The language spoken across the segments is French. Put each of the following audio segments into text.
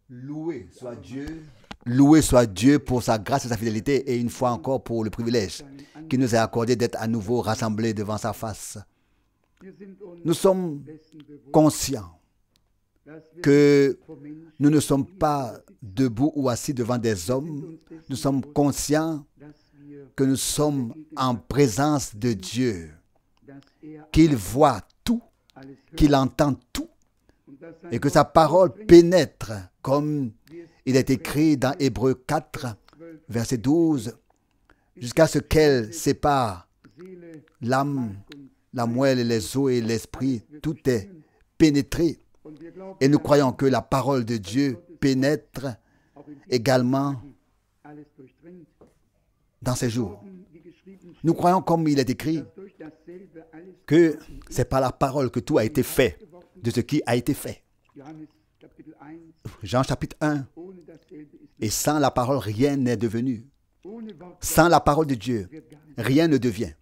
Loué soit Dieu pour sa grâce et sa fidélité, et une fois encore pour le privilège qui nous est accordé d'être à nouveau rassemblés devant sa face. Nous sommes conscients que nous ne sommes pas debout ou assis devant des hommes. Nous sommes conscients que nous sommes en présence de Dieu, qu'il voit tout, qu'il entend tout, et que sa parole pénètre, comme il est écrit dans Hébreux 4, verset 12, jusqu'à ce qu'elle sépare l'âme, la moelle et les os et l'esprit, tout est pénétré. Et nous croyons que la parole de Dieu pénètre également dans ces jours. Nous croyons, comme il est écrit, que c'est par la parole que tout a été fait, de ce qui a été fait. Jean chapitre 1. Et sans la parole, rien n'est devenu. Sans la parole de Dieu, rien ne devient.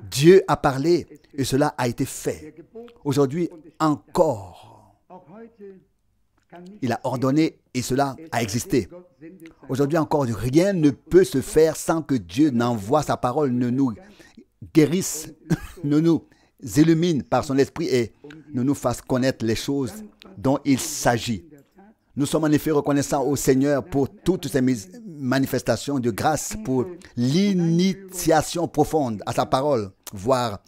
Dieu a parlé et cela a été fait. Aujourd'hui encore, il a ordonné et cela a existé. Aujourd'hui encore, rien ne peut se faire sans que Dieu n'envoie sa parole, ne nous guérisse, ne nous illumine par son esprit et ne nous fasse connaître les choses dont il s'agit. Nous sommes en effet reconnaissants au Seigneur pour toutes ces manifestations de grâce, pour l'initiation profonde à sa parole, voire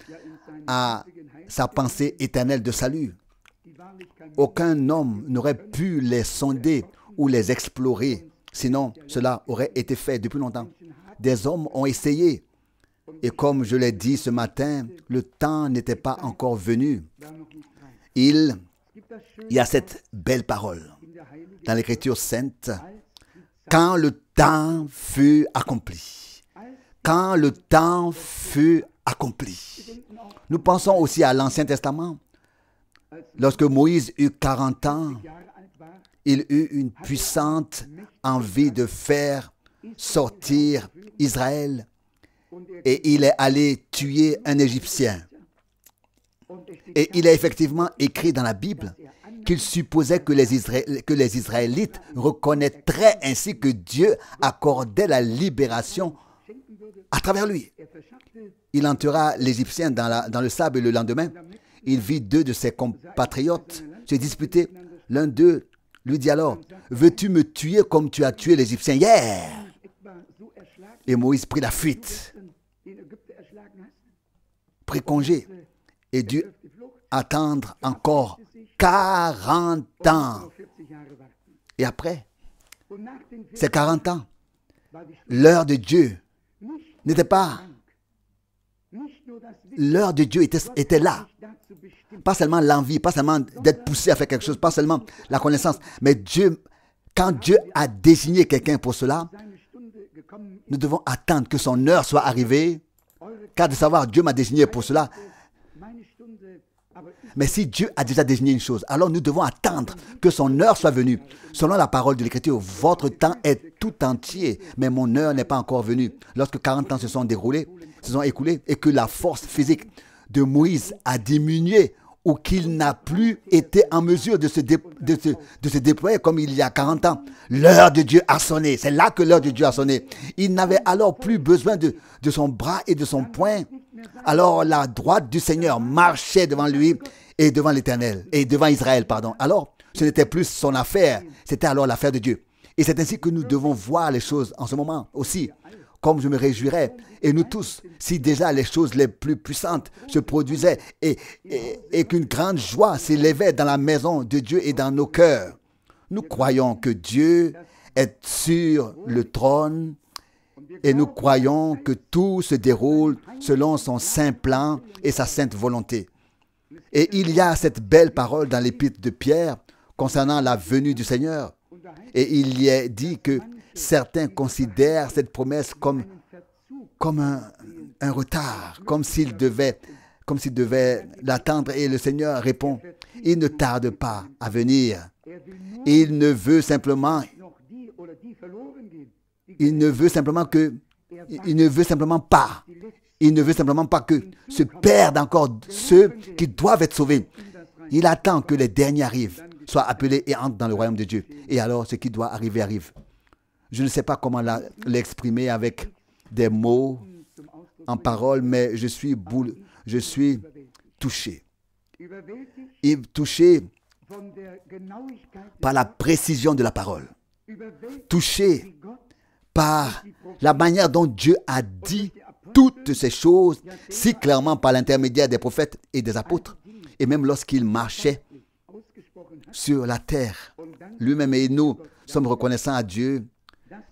à sa pensée éternelle de salut. Aucun homme n'aurait pu les sonder ou les explorer, sinon cela aurait été fait depuis longtemps. Des hommes ont essayé, et comme je l'ai dit ce matin, le temps n'était pas encore venu. Il y a cette belle parole dans l'Écriture sainte, quand le temps fut accompli. Quand le temps fut accompli. Nous pensons aussi à l'Ancien Testament. Lorsque Moïse eut 40 ans, il eut une puissante envie de faire sortir Israël et il est allé tuer un Égyptien. Et il est effectivement écrit dans la Bible qu'il supposait que les Israélites reconnaîtraient ainsi que Dieu accordait la libération à travers lui. Il enterra l'Égyptien dans le sable et le lendemain, il vit deux de ses compatriotes se disputer. L'un d'eux lui dit alors, « Veux-tu me tuer comme tu as tué l'Égyptien hier ?» Et Moïse prit la fuite, prit congé et dut attendre encore 40 ans. Et après, ces 40 ans, l'heure de Dieu n'était pas... L'heure de Dieu était là. Pas seulement l'envie, pas seulement d'être poussé à faire quelque chose, pas seulement la connaissance, mais Dieu, quand Dieu a désigné quelqu'un pour cela, nous devons attendre que son heure soit arrivée, car de savoir Dieu m'a désigné pour cela. Mais si Dieu a déjà désigné une chose, alors nous devons attendre que son heure soit venue. Selon la parole de l'Écriture, votre temps est tout entier, mais mon heure n'est pas encore venue. Lorsque 40 ans se sont écoulés, et que la force physique de Moïse a diminué, ou qu'il n'a plus été en mesure de se déployer comme il y a 40 ans, l'heure de Dieu a sonné. C'est là que l'heure de Dieu a sonné. Il n'avait alors plus besoin de son bras et de son poing. Alors la droite du Seigneur marchait devant lui et devant l'Éternel, et devant Israël, pardon. Alors, ce n'était plus son affaire, c'était alors l'affaire de Dieu. Et c'est ainsi que nous devons voir les choses en ce moment aussi. Comme je me réjouirais, et nous tous, si déjà les choses les plus puissantes se produisaient et qu'une grande joie s'élevait dans la maison de Dieu et dans nos cœurs. Nous croyons que Dieu est sur le trône et nous croyons que tout se déroule selon son saint plan et sa sainte volonté. Et il y a cette belle parole dans l'épître de Pierre concernant la venue du Seigneur. Et il y est dit que certains considèrent cette promesse comme un retard, comme s'ils devaient l'attendre. Et le Seigneur répond, il ne tarde pas à venir. Il ne veut simplement pas que se perdent encore ceux qui doivent être sauvés. Il attend que les derniers arrivent. soit appelé et entre dans le royaume de Dieu. Et alors, ce qui doit arriver, arrive. Je ne sais pas comment l'exprimer avec des mots, en paroles, mais je suis touché. Touché par la précision de la parole. Touché par la manière dont Dieu a dit toutes ces choses si clairement par l'intermédiaire des prophètes et des apôtres. Et même lorsqu'il marchait sur la terre, lui-même et nous sommes reconnaissants à Dieu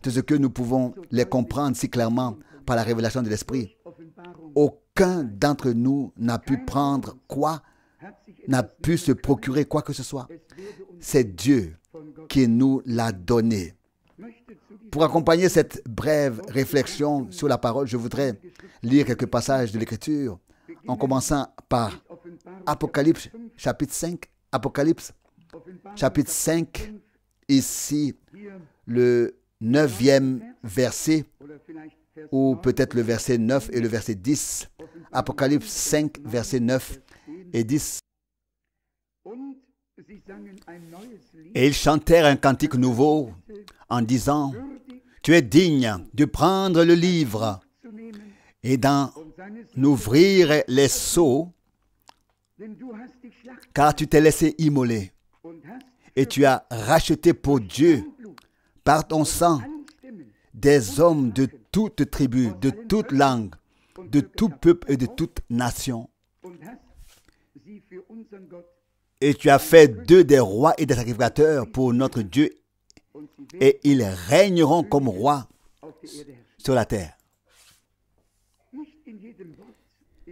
de ce que nous pouvons les comprendre si clairement par la révélation de l'Esprit. Aucun d'entre nous n'a pu prendre n'a pu se procurer quoi que ce soit. C'est Dieu qui nous l'a donné. Pour accompagner cette brève réflexion sur la parole, je voudrais lire quelques passages de l'Écriture, en commençant par Apocalypse, chapitre 5. Apocalypse, chapitre 5, ici, le 9e verset, ou peut-être le verset 9 et le verset 10. Apocalypse 5, verset 9 et 10. Et ils chantèrent un cantique nouveau en disant, « Tu es digne de prendre le livre et d'en ouvrir les sceaux, car tu t'es laissé immoler et tu as racheté pour Dieu par ton sang des hommes de toute tribu, de toute langue, de tout peuple et de toute nation. Et tu as fait d'eux des rois et des sacrificateurs pour notre Dieu, et ils régneront comme rois sur la terre. »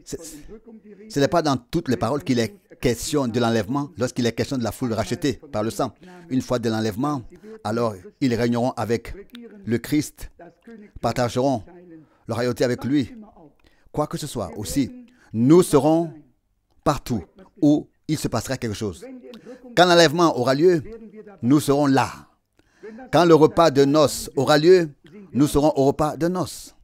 Ce n'est pas dans toutes les paroles qu'il est question de l'enlèvement, lorsqu'il est question de la foule rachetée par le sang. Une fois de l'enlèvement, alors ils régneront avec le Christ, partageront leur royauté avec lui. Quoi que ce soit aussi, nous serons partout où il se passera quelque chose. Quand l'enlèvement aura lieu, nous serons là. Quand le repas de noces aura lieu, nous serons au repas de noces.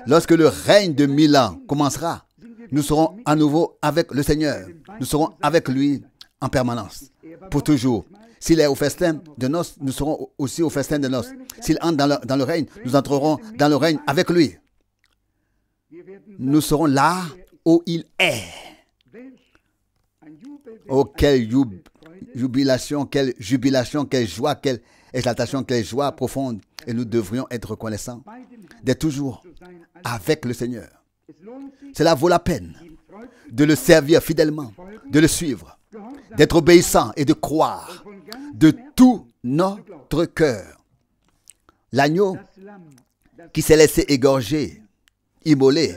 Lorsque le règne de 1000 ans commencera, nous serons à nouveau avec le Seigneur. Nous serons avec lui en permanence, pour toujours. S'il est au festin de noces, nous serons aussi au festin de noces. S'il entre dans le règne, nous entrerons dans le règne avec lui. Nous serons là où il est. Oh, quelle jubilation, quelle joie, quelle exaltation, quelle joie profonde. Et nous devrions être reconnaissants d'être toujours avec le Seigneur. Cela vaut la peine de le servir fidèlement, de le suivre, d'être obéissant et de croire de tout notre cœur. L'agneau qui s'est laissé égorger, immolé,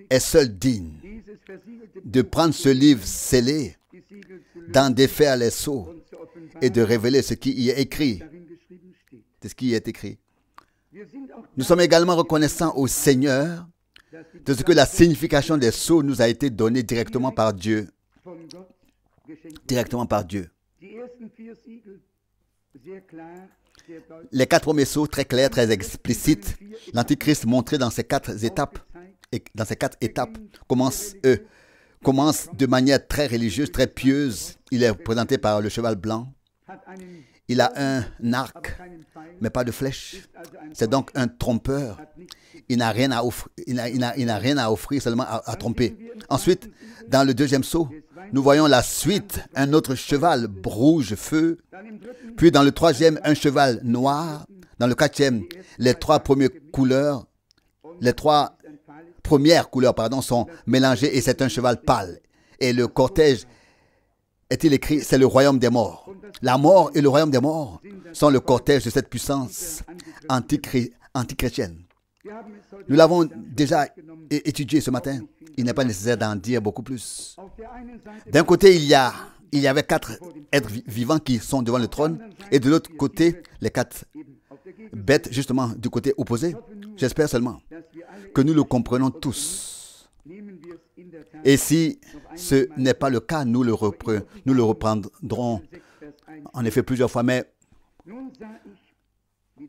est seul digne de prendre ce livre scellé, d'en défaire les sceaux et de révéler ce qui y est écrit. C'est ce qui y est écrit. Nous sommes également reconnaissants au Seigneur de ce que la signification des sceaux nous a été donnée directement par Dieu. Directement par Dieu. Les 4 premiers sceaux, très clairs, très explicites, l'Antichrist montré dans ces 4 étapes, commence de manière très religieuse, très pieuse. Il est représenté par le cheval blanc. Il a un arc, mais pas de flèche. C'est donc un trompeur. Il n'a rien à offrir, il n'a rien à offrir, seulement à tromper. Ensuite, dans le 2e sceau, nous voyons la suite, un autre cheval rouge feu. Puis dans le 3e, un cheval noir. Dans le 4e, les 3 premières couleurs, sont mélangées et c'est un cheval pâle. Et le cortège, est-il écrit, c'est le royaume des morts. La mort et le royaume des morts sont le cortège de cette puissance antichrétienne. Nous l'avons déjà étudié ce matin. Il n'est pas nécessaire d'en dire beaucoup plus. D'un côté, il y avait 4 êtres vivants qui sont devant le trône, et de l'autre côté, les 4 bêtes, justement, du côté opposé. J'espère seulement que nous le comprenons tous. Et si ce n'est pas le cas, nous le reprendrons en effet plusieurs fois. Mais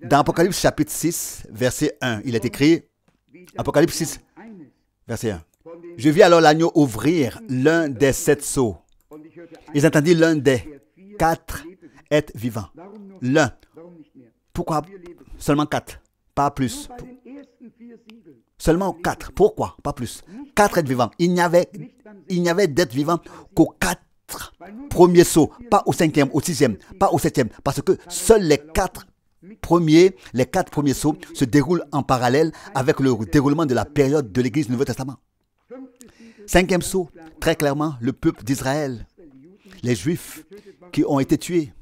dans Apocalypse chapitre 6, verset 1, il est écrit, Apocalypse 6, verset 1. Je vis alors l'agneau ouvrir l'un des 7 sceaux. Et j'entendis l'un des 4 êtres vivants. L'un. Pourquoi seulement 4? Pas plus. Seulement 4. Pourquoi? Pas plus. 4 êtres vivants. Il n'y avait d'êtres vivants qu'aux 4 premiers sauts. Pas au 5e, au 6e, pas au 7e. Parce que seuls les 4 premiers sauts se déroulent en parallèle avec le déroulement de la période de l'Église du Nouveau Testament. 5e saut, très clairement, le peuple d'Israël, les Juifs qui ont été tués,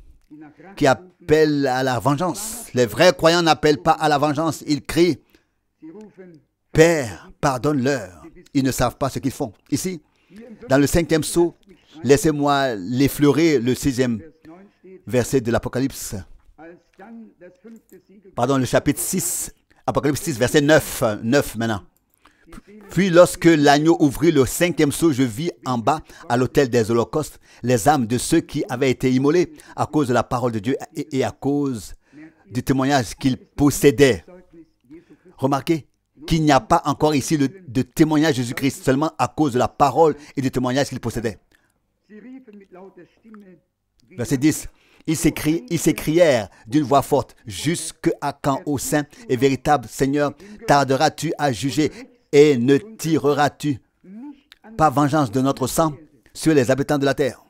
qui appellent à la vengeance. Les vrais croyants n'appellent pas à la vengeance, ils crient « Père, pardonne-leur, ils ne savent pas ce qu'ils font. » Ici, dans le 5e saut, laissez-moi l'effleurer, le 6e verset de l'Apocalypse. Pardon, le chapitre 6, Apocalypse 6, verset 9 maintenant. Puis lorsque l'agneau ouvrit le 5e sceau, je vis en bas, à l'autel des holocaustes, les âmes de ceux qui avaient été immolés à cause de la parole de Dieu et à cause du témoignage qu'ils possédaient. Remarquez qu'il n'y a pas encore ici de témoignage de Jésus-Christ, seulement à cause de la parole et du témoignage qu'ils possédaient. Verset 10. Ils s'écrièrent d'une voix forte, « Jusqu'à quand, ô Saint et véritable Seigneur, tarderas-tu à juger et ne tireras-tu pas vengeance de notre sang sur les habitants de la terre? »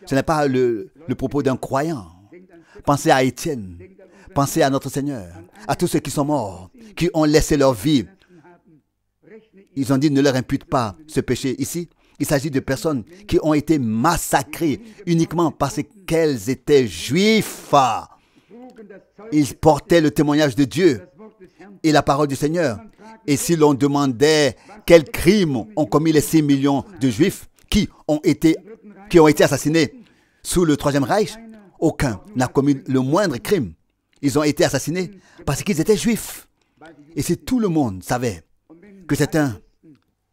Ce n'est pas le propos d'un croyant. Pensez à Étienne, pensez à notre Seigneur, à tous ceux qui sont morts, qui ont laissé leur vie. Ils ont dit, ne leur impute pas ce péché. Ici, il s'agit de personnes qui ont été massacrées uniquement parce qu'elles étaient juifs. Ils portaient le témoignage de Dieu et la parole du Seigneur. Et si l'on demandait quels crimes ont commis les 6 millions de juifs qui ont été assassinés sous le Troisième Reich, aucun n'a commis le moindre crime. Ils ont été assassinés parce qu'ils étaient juifs. Et si tout le monde savait que c'est un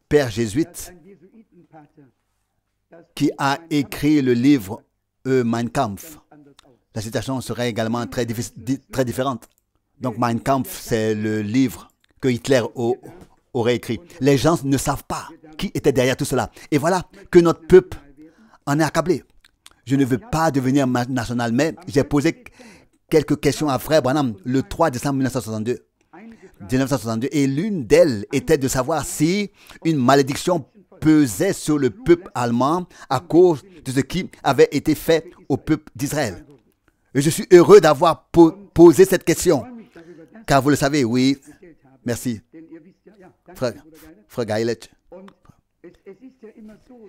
père jésuite qui a écrit le livre Mein Kampf, la citation serait également très différente. Donc Mein Kampf, c'est le livre que Hitler aurait écrit. Les gens ne savent pas qui était derrière tout cela. Et voilà que notre peuple en est accablé. Je ne veux pas devenir national, mais j'ai posé quelques questions à Frère Branham le 3 décembre 1962. Et l'une d'elles était de savoir si une malédiction pesait sur le peuple allemand à cause de ce qui avait été fait au peuple d'Israël. Et je suis heureux d'avoir posé cette question. Car vous le savez, oui. Merci. Frère Gailet.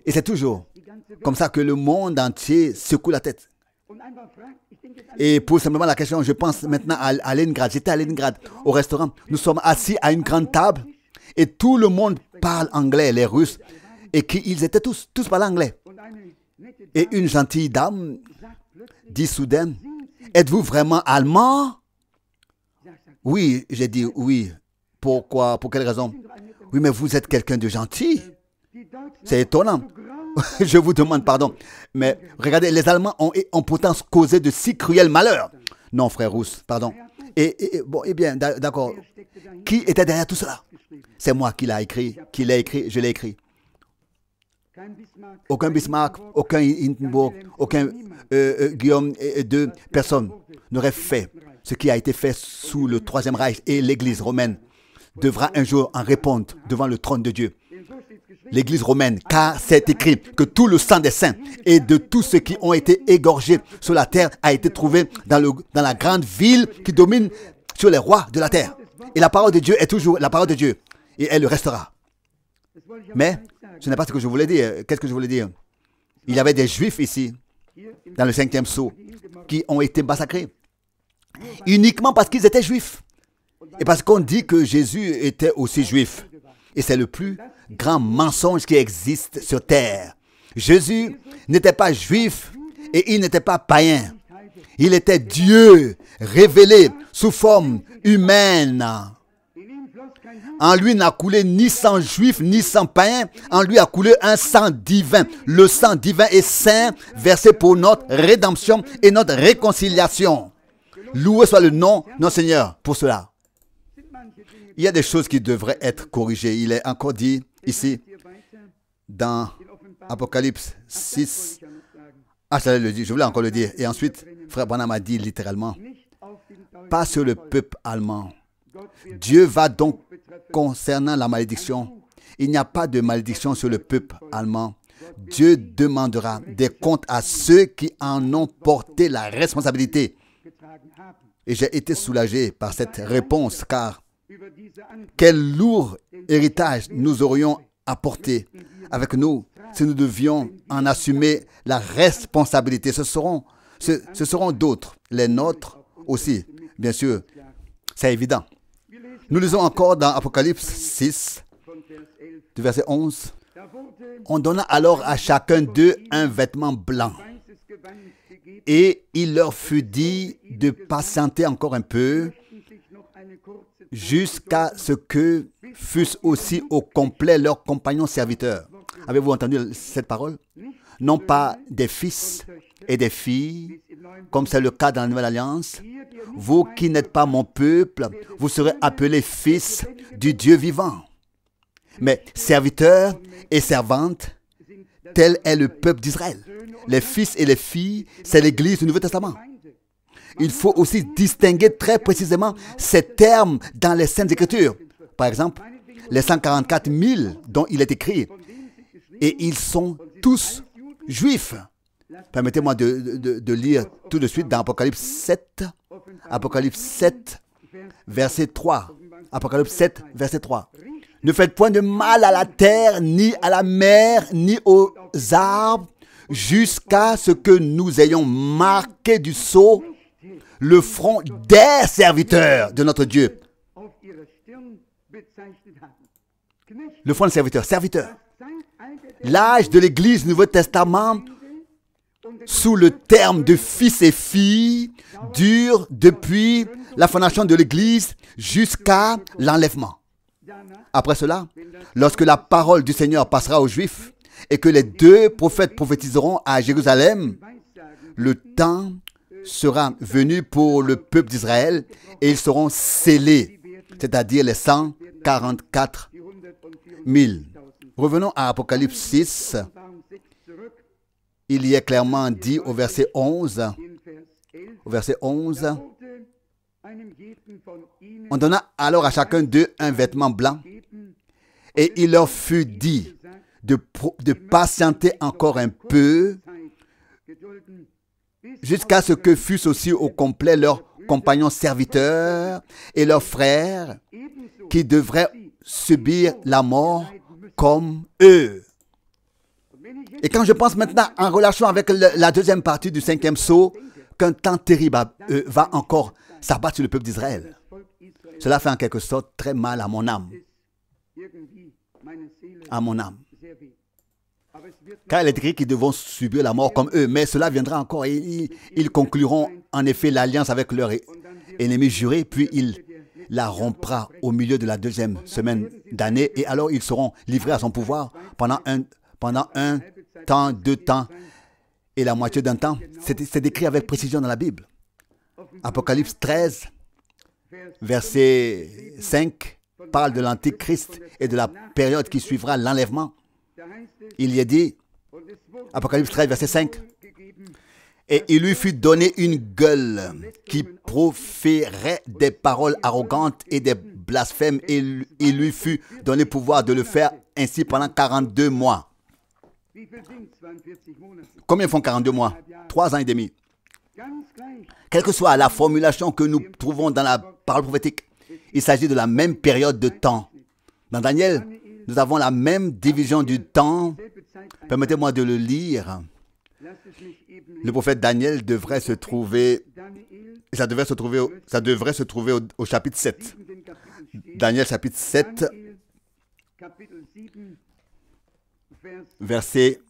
Et c'est toujours comme ça que le monde entier secoue la tête. Et pour simplement la question, je pense maintenant à Leningrad. J'étais à Leningrad, au restaurant. Nous sommes assis à une grande table et tout le monde parle anglais, les Russes. Et ils étaient tous parlent anglais. Et une gentille dame dit soudain, « Êtes-vous vraiment allemand ?» Oui, j'ai dit oui. Pourquoi? Pour quelle raison? Oui, mais vous êtes quelqu'un de gentil. C'est étonnant. Je vous demande pardon. Mais regardez, les Allemands ont pourtant causé de si cruels malheurs. Non, frère Rousse, pardon. Bon, eh bien, d'accord. Qui était derrière tout cela? C'est moi qui l'ai écrit, je l'ai écrit. Aucun Bismarck, aucun Hindenburg, aucun Guillaume II, personne n'aurait fait ce qui a été fait sous le Troisième Reich, et l'Église romaine devra un jour en répondre devant le trône de Dieu. L'Église romaine, car c'est écrit que tout le sang des saints et de tous ceux qui ont été égorgés sur la terre a été trouvé dans la grande ville qui domine sur les rois de la terre. Et la parole de Dieu est toujours la parole de Dieu, et elle le restera. Mais ce n'est pas ce que je voulais dire. Qu'est-ce que je voulais dire? Il y avait des Juifs ici, dans le 5e sceau, qui ont été massacrés uniquement parce qu'ils étaient Juifs. Et parce qu'on dit que Jésus était aussi Juif. Et c'est le plus grand mensonge qui existe sur terre. Jésus n'était pas Juif et il n'était pas païen. Il était Dieu révélé sous forme humaine. En lui n'a coulé ni sang juif, ni sang païen. En lui a coulé un sang divin. Le sang divin est saint, versé pour notre rédemption et notre réconciliation. Loué soit le nom de notre Seigneur pour cela. Il y a des choses qui devraient être corrigées. Il est encore dit ici, dans Apocalypse 6, Ah, je le dis, je voulais encore le dire. Et ensuite, frère Branham a dit littéralement, pas sur le peuple allemand. Dieu va donc, concernant la malédiction, il n'y a pas de malédiction sur le peuple allemand. Dieu demandera des comptes à ceux qui en ont porté la responsabilité. Et j'ai été soulagé par cette réponse, car quel lourd héritage nous aurions apporté avec nous si nous devions en assumer la responsabilité. Ce seront d'autres, les nôtres aussi, bien sûr, c'est évident. Nous lisons encore dans Apocalypse 6, du verset 11. On donna alors à chacun d'eux un vêtement blanc. Et il leur fut dit de patienter encore un peu jusqu'à ce que fussent aussi au complet leurs compagnons serviteurs. Avez-vous entendu cette parole? Non pas des fils et des filles, comme c'est le cas dans la Nouvelle Alliance. Vous qui n'êtes pas mon peuple, vous serez appelés fils du Dieu vivant. Mais serviteurs et servantes, tel est le peuple d'Israël. Les fils et les filles, c'est l'Église du Nouveau Testament. Il faut aussi distinguer très précisément ces termes dans les Saintes Écritures. Par exemple, les 144 000 dont il est écrit, et ils sont tous juifs. Permettez-moi de lire tout de suite dans Apocalypse 7, verset 3. Apocalypse 7, verset 3. Ne faites point de mal à la terre, ni à la mer, ni aux arbres, jusqu'à ce que nous ayons marqué du sceau le front des serviteurs de notre Dieu. Le front des serviteurs, serviteurs. L'âge de l'Église du Nouveau Testament, sous le terme de fils et filles, dure depuis la fondation de l'Église jusqu'à l'enlèvement. Après cela, lorsque la parole du Seigneur passera aux Juifs et que les deux prophètes prophétiseront à Jérusalem, le temps sera venu pour le peuple d'Israël et ils seront scellés, c'est-à-dire les 144 000. Revenons à Apocalypse 6. Il y est clairement dit au verset 11, on donna alors à chacun d'eux un vêtement blanc et il leur fut dit de patienter encore un peu jusqu'à ce que fussent aussi au complet leurs compagnons serviteurs et leurs frères qui devraient subir la mort comme eux. Et quand je pense maintenant en relation avec la deuxième partie du 5e sceau, qu'un temps terrible va encore s'abattre sur le peuple d'Israël, cela fait en quelque sorte très mal à mon âme. À mon âme. Car il est écrit qu'ils devront subir la mort comme eux, mais cela viendra encore. Et ils concluront en effet l'alliance avec leur ennemi juré, puis il la rompra au milieu de la deuxième semaine d'année, et alors ils seront livrés à son pouvoir pendant un temps, 2 temps et la moitié d'un temps. C'est décrit avec précision dans la Bible. Apocalypse 13, verset 5, parle de l'Antichrist et de la période qui suivra l'enlèvement. Il y est dit, Apocalypse 13, verset 5, et il lui fut donné une gueule qui proférait des paroles arrogantes et des blasphèmes, et il lui fut donné pouvoir de le faire ainsi pendant 42 mois. Combien font 42 mois? 3 ans et demi. Quelle que soit la formulation que nous trouvons dans la parole prophétique, il s'agit de la même période de temps. Dans Daniel, nous avons la même division du temps. Permettez-moi de le lire. Le prophète Daniel devrait se trouver, ça devrait se trouver au chapitre 7. Daniel chapitre 7, verset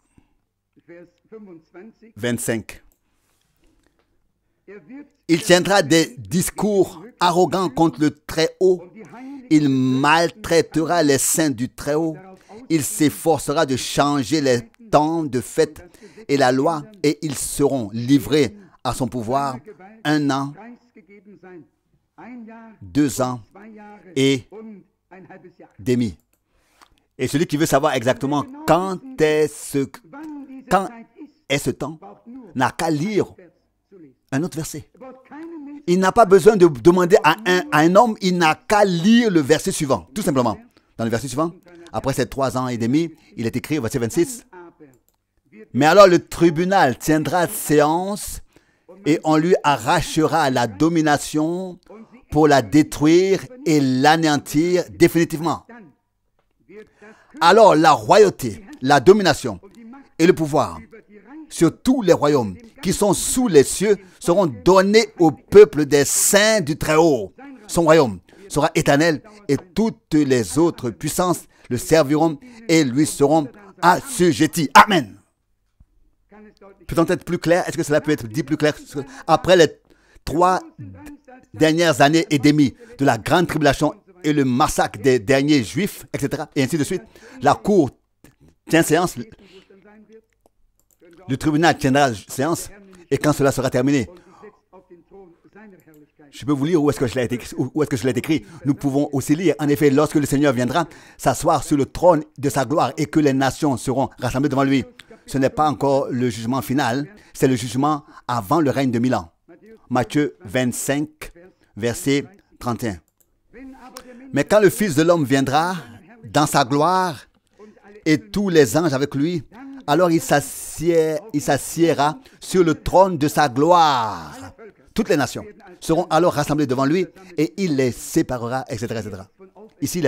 25. Il tiendra des discours arrogants contre le Très-Haut. Il maltraitera les saints du Très-Haut. Il s'efforcera de changer les temps de fête et la loi, et ils seront livrés à son pouvoir 1 an, 2 ans et demi. Et celui qui veut savoir exactement quand est ce temps n'a qu'à lire un autre verset. Il n'a pas besoin de demander à un homme, il n'a qu'à lire le verset suivant, tout simplement. Dans le verset suivant, après ces 3 ans et demi, il est écrit au verset 26, « Mais alors le tribunal tiendra séance et on lui arrachera la domination pour la détruire et l'anéantir définitivement. Alors la royauté, la domination et le pouvoir sur tous les royaumes qui sont sous les cieux seront donnés au peuple des saints du Très-Haut. Son royaume sera éternel et toutes les autres puissances le serviront et lui seront assujettis. » Amen. Peut-on être plus clair? Est-ce que cela peut être dit plus clair? Après les 3 dernières années et demie de la grande tribulation et le massacre des derniers juifs, etc., et ainsi de suite, la cour tient séance, le tribunal tiendra séance, et quand cela sera terminé, je peux vous lire où est-ce que je l'ai écrit. Nous pouvons aussi lire, en effet, lorsque le Seigneur viendra s'asseoir sur le trône de sa gloire et que les nations seront rassemblées devant lui. Ce n'est pas encore le jugement final, c'est le jugement avant le règne de 1000 ans. Matthieu 25, verset 31. Mais quand le Fils de l'homme viendra dans sa gloire et tous les anges avec lui, alors il s'assiera sur le trône de sa gloire. Toutes les nations seront alors rassemblées devant lui et il les séparera, etc., etc. Ici, il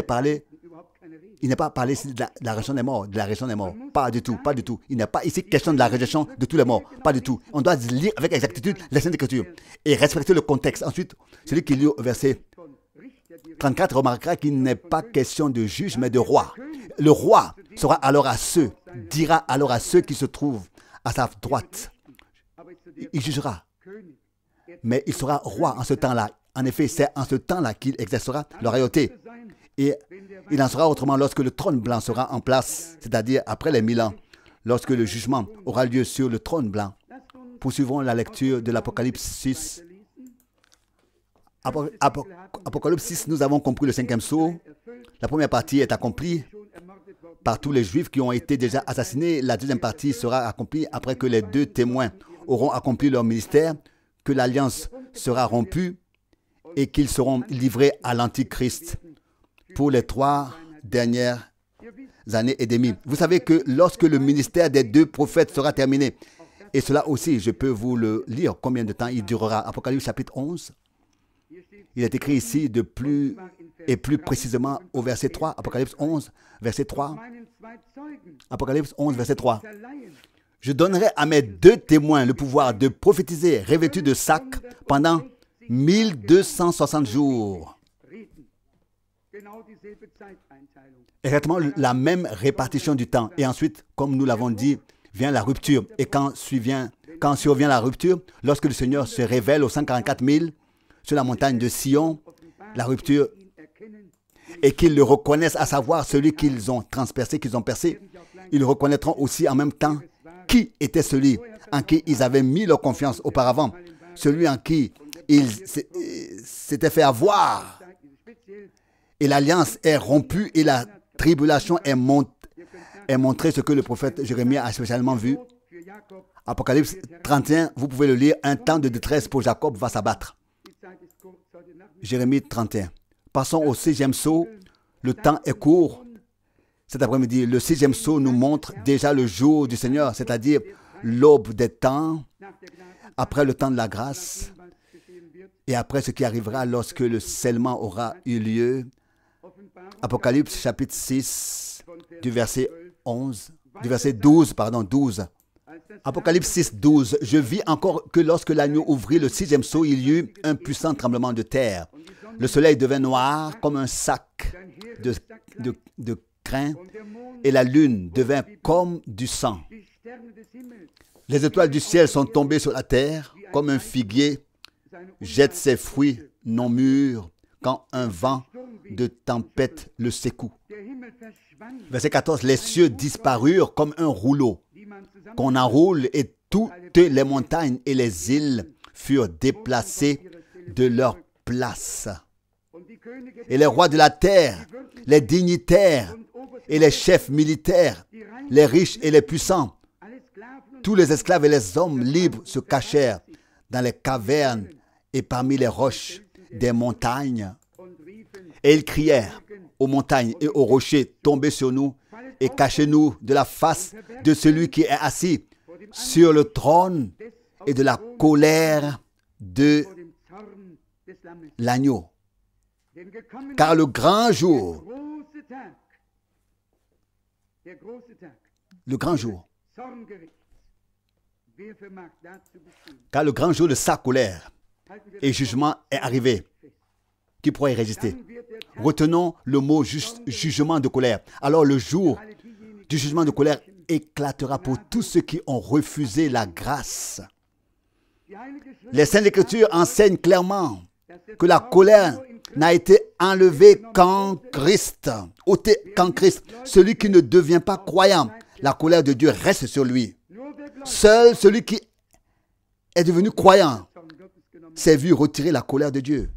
n'est pas parlé ici de la résurrection des morts, de la résurrection des morts. Pas du tout, pas du tout. Il n'est pas ici question de la résurrection de tous les morts. Pas du tout. On doit lire avec exactitude les Saintes Écritures et respecter le contexte. Ensuite, celui qui lit au verset 34 remarquera qu'il n'est pas question de juge, mais de roi. Le roi dira alors à ceux qui se trouvent à sa droite. Il jugera. Mais il sera roi en ce temps-là. En effet, c'est en ce temps-là qu'il exercera la royauté. Et il en sera autrement lorsque le trône blanc sera en place, c'est-à-dire après les 1000 ans, lorsque le jugement aura lieu sur le trône blanc. Poursuivons la lecture de l'Apocalypse 6. Apocalypse 6, nous avons compris le 5e sceau. La première partie est accomplie par tous les Juifs qui ont été déjà assassinés. La deuxième partie sera accomplie après que les 2 témoins auront accompli leur ministère, que l'alliance sera rompue et qu'ils seront livrés à l'Antichrist pour les 3 dernières années et demie. Vous savez que lorsque le ministère des 2 prophètes sera terminé, et cela aussi, je peux vous le lire, combien de temps il durera. Apocalypse chapitre 11. Il est écrit ici de plus et plus précisément au verset 3. Apocalypse 11, verset 3. Apocalypse 11, verset 3. Je donnerai à mes 2 témoins le pouvoir de prophétiser revêtus de sac pendant 1260 jours. Exactement la même répartition du temps. Et ensuite, comme nous l'avons dit, vient la rupture. Et quand survient la rupture, lorsque le Seigneur se révèle aux 144 000 sur la montagne de Sion, la rupture, et qu'ils le reconnaissent, à savoir celui qu'ils ont transpercé, qu'ils ont percé, ils reconnaîtront aussi en même temps qui était celui en qui ils avaient mis leur confiance auparavant, celui en qui ils s'étaient fait avoir. Et l'alliance est rompue et la tribulation est montrée, ce que le prophète Jérémie a spécialement vu. Apocalypse 31, vous pouvez le lire, un temps de détresse pour Jacob va s'abattre. Jérémie 31. Passons au 6e sceau. Le temps est court. Cet après-midi, le 6e sceau nous montre déjà le jour du Seigneur, c'est-à-dire l'aube des temps, après le temps de la grâce, et après ce qui arrivera lorsque le scellement aura eu lieu. Apocalypse chapitre 6, du verset 12. Apocalypse 6, 12. Je vis encore que lorsque l'agneau ouvrit le 6e sceau, il y eut un puissant tremblement de terre. Le soleil devint noir comme un sac de crin et la lune devint comme du sang. Les étoiles du ciel sont tombées sur la terre comme un figuier jette ses fruits non mûrs quand un vent de tempête le secoue. Verset 14. Les cieux disparurent comme un rouleau qu'on enroule et toutes les montagnes et les îles furent déplacées de leur place. Et les rois de la terre, les dignitaires et les chefs militaires, les riches et les puissants, tous les esclaves et les hommes libres se cachèrent dans les cavernes et parmi les roches des montagnes. Et ils crièrent aux montagnes et aux rochers, tombez sur nous et cachez-nous de la face de celui qui est assis sur le trône et de la colère de l'agneau. Car le grand jour, car le grand jour de sa colère et jugement est arrivé. Qui pourrait y résister? Retenons le mot jugement de colère. Alors le jour du jugement de colère éclatera pour tous ceux qui ont refusé la grâce. Les Saintes Écritures enseignent clairement que la colère n'a été enlevée qu'en Christ. Qu'en Christ. Celui qui ne devient pas croyant, la colère de Dieu reste sur lui. Seul celui qui est devenu croyant s'est vu retirer la colère de Dieu.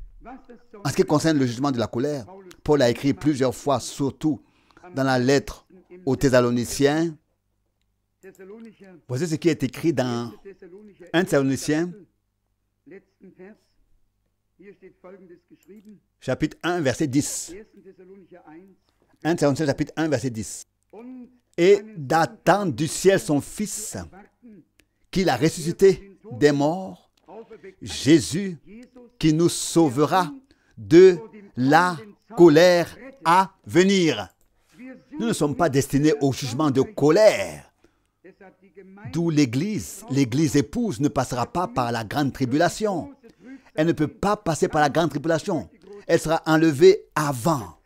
En ce qui concerne le jugement de la colère, Paul a écrit plusieurs fois, surtout dans la lettre aux Thessaloniciens. Voici ce qui est écrit dans 1 Thessaloniciens, chapitre 1, verset 10. 1 Thessaloniciens, chapitre 1, verset 10. Et d'attendre du ciel son Fils, qu'il a ressuscité des morts, Jésus, qui nous sauvera de la colère à venir. Nous ne sommes pas destinés au jugement de colère. D'où l'Église épouse ne passera pas par la grande tribulation. Elle ne peut pas passer par la grande tribulation. Elle sera enlevée avant.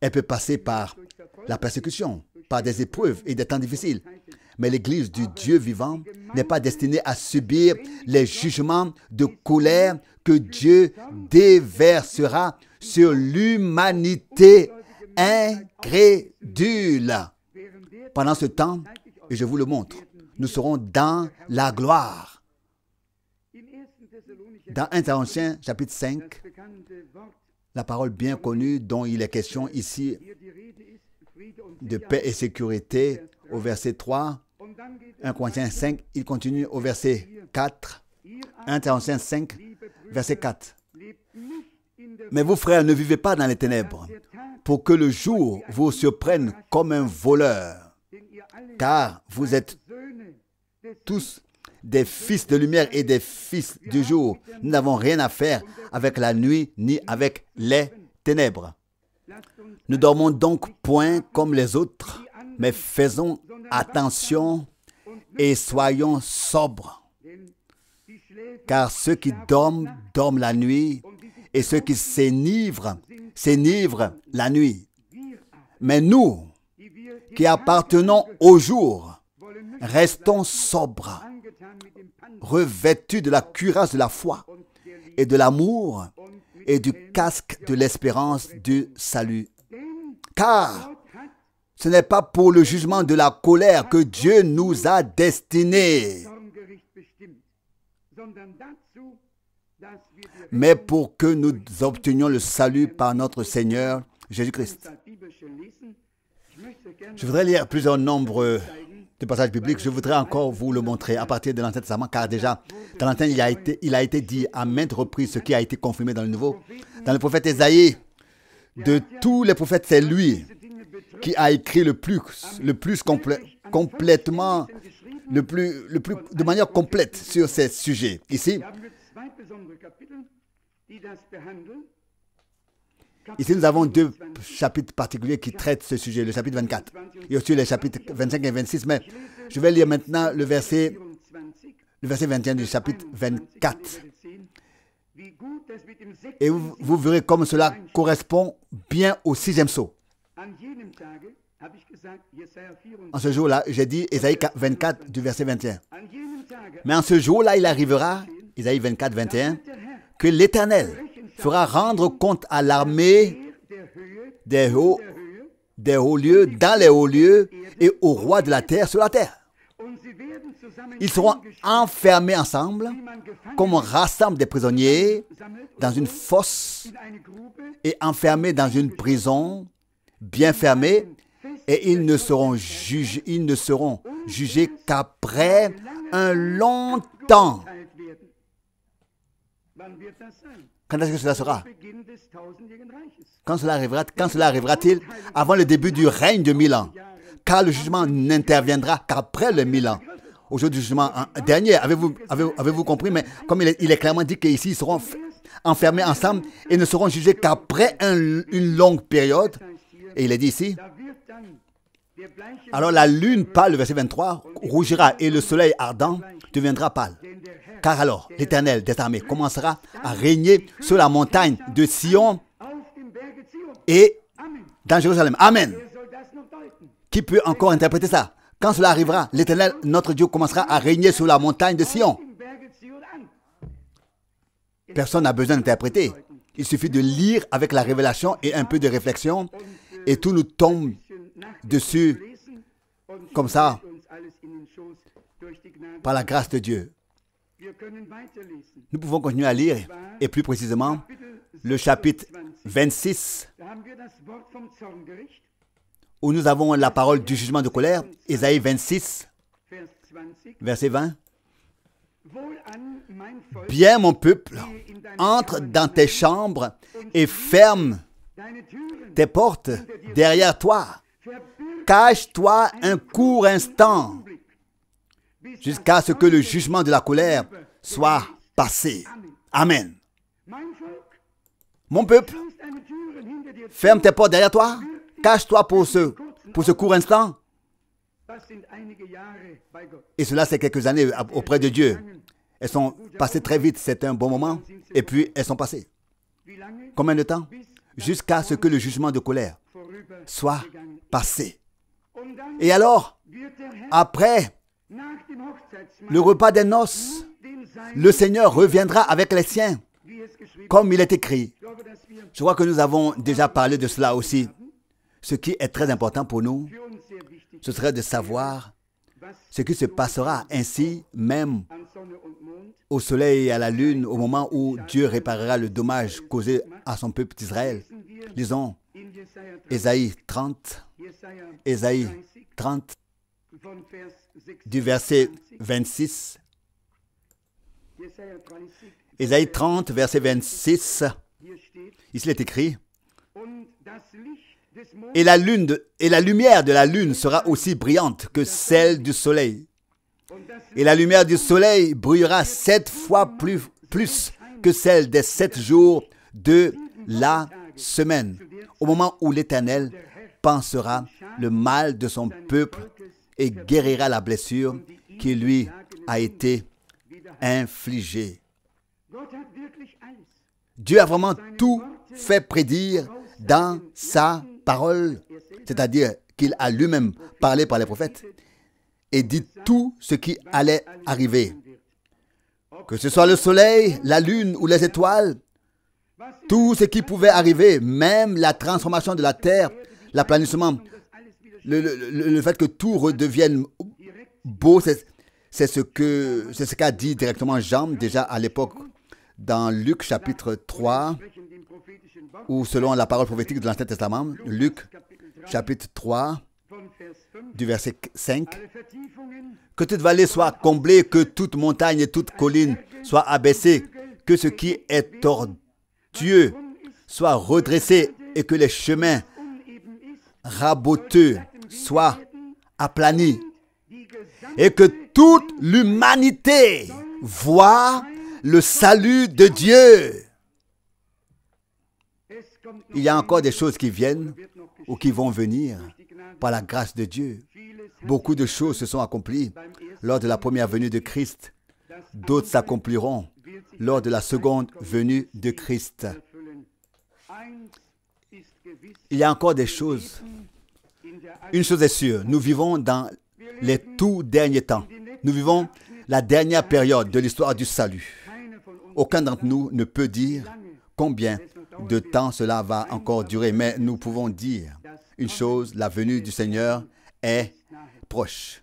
Elle peut passer par la persécution, par des épreuves et des temps difficiles. Mais l'Église du Dieu vivant n'est pas destinée à subir les jugements de colère que Dieu déversera sur l'humanité incrédule. Pendant ce temps, et je vous le montre, nous serons dans la gloire. Dans 1 Thessaloniciens, chapitre 5, la parole bien connue dont il est question ici de paix et sécurité au verset 3, 1 Corinthiens 5, il continue au verset 4, 1 Thessaloniciens 5, verset 4. Mais vous, frères, ne vivez pas dans les ténèbres, pour que le jour vous surprenne comme un voleur, car vous êtes tous des fils de lumière et des fils du jour. Nous n'avons rien à faire avec la nuit ni avec les ténèbres. Ne dormons donc point comme les autres, mais faisons attention et soyons sobres. Car ceux qui dorment, dorment la nuit, et ceux qui s'enivrent, s'enivrent la nuit. Mais nous, qui appartenons au jour, restons sobres, revêtus de la cuirasse de la foi et de l'amour et du casque de l'espérance du salut. Car ce n'est pas pour le jugement de la colère que Dieu nous a destinés, mais pour que nous obtenions le salut par notre Seigneur Jésus-Christ. Je voudrais lire plusieurs nombres de passages bibliques. Je voudrais encore vous le montrer à partir de l'Ancien Testament, car déjà, dans l'Ancien, il a été dit à maintes reprises ce qui a été confirmé dans le Nouveau. Dans le prophète Ésaïe, de tous les prophètes, c'est lui qui a écrit de manière complète sur ces sujets. Ici, nous avons deux chapitres particuliers qui traitent ce sujet, le chapitre 24 et aussi les chapitres 25 et 26, mais je vais lire maintenant le verset 21 du chapitre 24. Et vous verrez comme cela correspond bien au sixième sceau. En ce jour-là, j'ai dit Ésaïe 24 du verset 21. Mais en ce jour-là, il arrivera, Ésaïe 24, 21, que l'Éternel fera rendre compte à l'armée des hauts lieux, dans les hauts lieux, et au roi de la terre sur la terre. Ils seront enfermés ensemble, comme on rassemble des prisonniers dans une fosse et enfermés dans une prison bien fermée, Et ils ne seront jugés qu'après un long temps. Quand est-ce que cela sera? Quand cela arrivera-t-il? Avant le début du règne de 1000 ans. Car le jugement n'interviendra qu'après les 1000 ans. Au jour du jugement dernier, avez-vous compris? Mais comme il est clairement dit qu'ici, ils seront enfermés ensemble et ne seront jugés qu'après une longue période. Et il est dit ici, alors la lune pâle, le verset 23, rougira et le soleil ardent deviendra pâle. Car alors l'Éternel des armées commencera à régner sur la montagne de Sion et dans Jérusalem. Amen. Qui peut encore interpréter ça? Quand cela arrivera, l'Éternel, notre Dieu, commencera à régner sur la montagne de Sion. Personne n'a besoin d'interpréter. Il suffit de lire avec la révélation et un peu de réflexion et tout nous tombe dessus comme ça par la grâce de Dieu. Nous pouvons continuer à lire et plus précisément le chapitre 26 où nous avons la parole du jugement de colère, Ésaïe 26, verset 20. Bien mon peuple, entre dans tes chambres et ferme tes portes derrière toi. Cache-toi un court instant jusqu'à ce que le jugement de la colère soit passé. Amen. Mon peuple, ferme tes portes derrière toi. Cache-toi pour ce court instant. Et cela, c'est quelques années auprès de Dieu. Elles sont passées très vite, c'est un bon moment. Et puis, elles sont passées. Combien de temps? Jusqu'à ce que le jugement de colère soit passé. Et alors, après le repas des noces, le Seigneur reviendra avec les siens, comme il est écrit. Je crois que nous avons déjà parlé de cela aussi. Ce qui est très important pour nous, ce serait de savoir ce qui se passera ainsi même au soleil et à la lune au moment où Dieu réparera le dommage causé à son peuple d'Israël. Lisons Ésaïe 30, du verset 26. Ésaïe 30, verset 26. Ici il est écrit, et la lumière de la lune sera aussi brillante que celle du soleil. Et la lumière du soleil brillera 7 fois plus que celle des 7 jours de la semaine, au moment où l'Éternel pansera le mal de son peuple et guérira la blessure qui lui a été infligée. Dieu a vraiment tout fait prédire dans sa parole, c'est-à-dire qu'il a lui-même parlé par les prophètes et dit tout ce qui allait arriver. Que ce soit le soleil, la lune ou les étoiles, tout ce qui pouvait arriver, même la transformation de la terre, l'aplanissement, le fait que tout redevienne beau, c'est ce qu'a dit directement Jean déjà à l'époque dans Luc chapitre 3, ou selon la parole prophétique de l'Ancien Testament, Luc chapitre 3, du verset 5, que toute vallée soit comblée, que toute montagne et toute colline soit abaissée, que ce qui est tortueux soit redressé et que les chemins raboteux soient aplanis et que toute l'humanité voit le salut de Dieu. Il y a encore des choses qui viennent ou qui vont venir par la grâce de Dieu. Beaucoup de choses se sont accomplies lors de la première venue de Christ. D'autres s'accompliront lors de la seconde venue de Christ. Il y a encore des choses. Une chose est sûre, nous vivons dans les tout derniers temps. Nous vivons la dernière période de l'histoire du salut. Aucun d'entre nous ne peut dire combien de temps cela va encore durer, mais nous pouvons dire une chose, la venue du Seigneur est proche.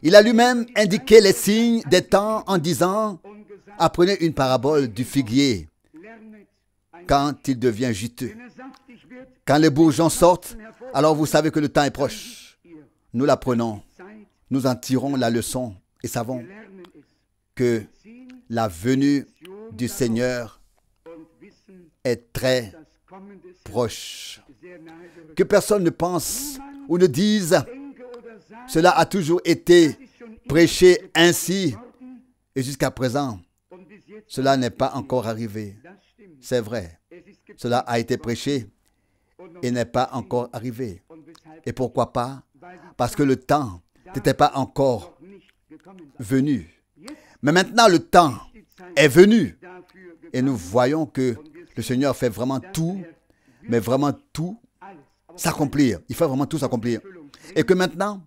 Il a lui-même indiqué les signes des temps en disant, apprenez une parabole du figuier quand il devient juteux. Quand les bourgeons sortent, Alors vous savez que le temps est proche. Nous l'apprenons, nous en tirons la leçon et savons que la venue du Seigneur est très proche. Que personne ne pense ou ne dise « Cela a toujours été prêché ainsi et jusqu'à présent, cela n'est pas encore arrivé. » C'est vrai, cela a été prêché et n'est pas encore arrivé. Et pourquoi pas? Parce que le temps n'était pas encore venu. Mais maintenant, le temps est venu. Et nous voyons que le Seigneur fait vraiment tout, mais vraiment tout s'accomplir. Il fait vraiment tout s'accomplir. Et que maintenant,